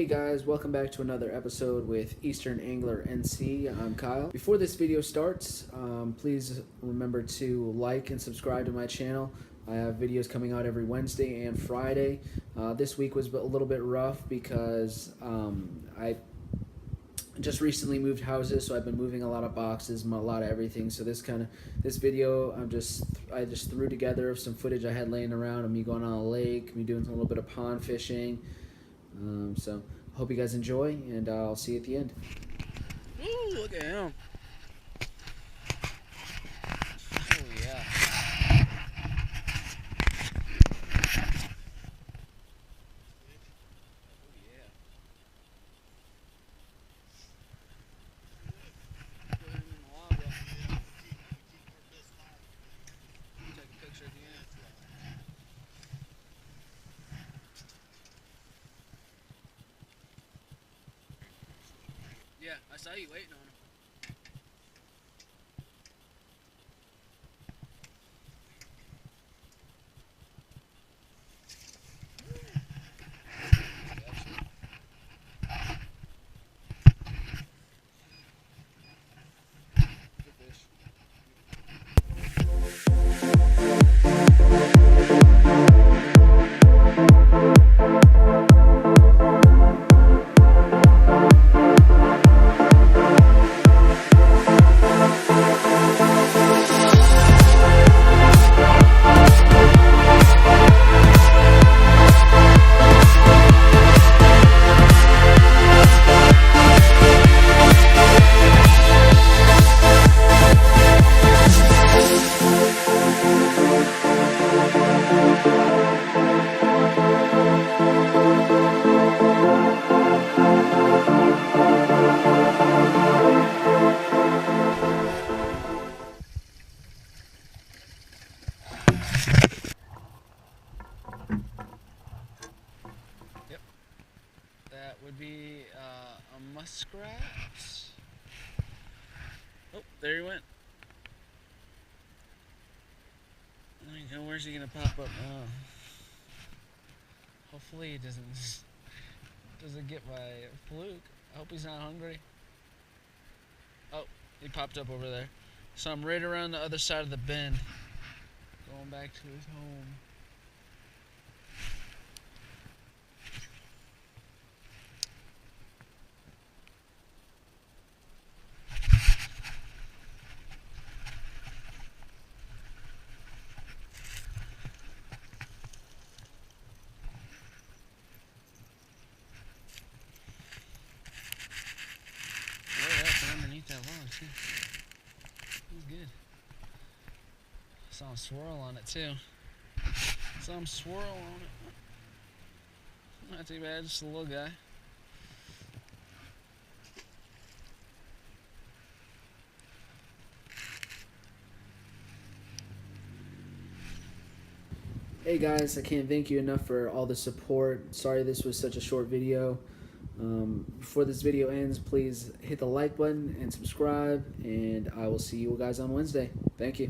guys, welcome back to another episode with Eastern Angler NC. I'm Kyle. Before this video starts, please remember to like and subscribe to my channel. I have videos coming out every Wednesday and Friday. This week was a little bit rough because I just recently moved houses, so I've been moving a lot of boxes, a lot of everything. So this video, I just threw together some footage I had laying around of me going on a lake, me doing a little bit of pond fishing. So hope you guys enjoy, and I'll see you at the end. Ooh, look at him. Oh, yeah. Yeah, I saw you waiting on him. Good fish. Yep. That would be a muskrat. Oh, there he went. There you go. Where's he gonna pop up now? Hopefully he doesn't get by fluke. I hope he's not hungry. Oh, he popped up over there. So I'm right around the other side of the bend, going back to his home. Underneath that log too. He's good. Saw him swirl on it too. Saw him swirl on it. Not too bad, just a little guy. Hey guys, I can't thank you enough for all the support. Sorry this was such a short video. Before this video ends, please hit the like button and subscribe, and I will see you guys on Wednesday. Thank you.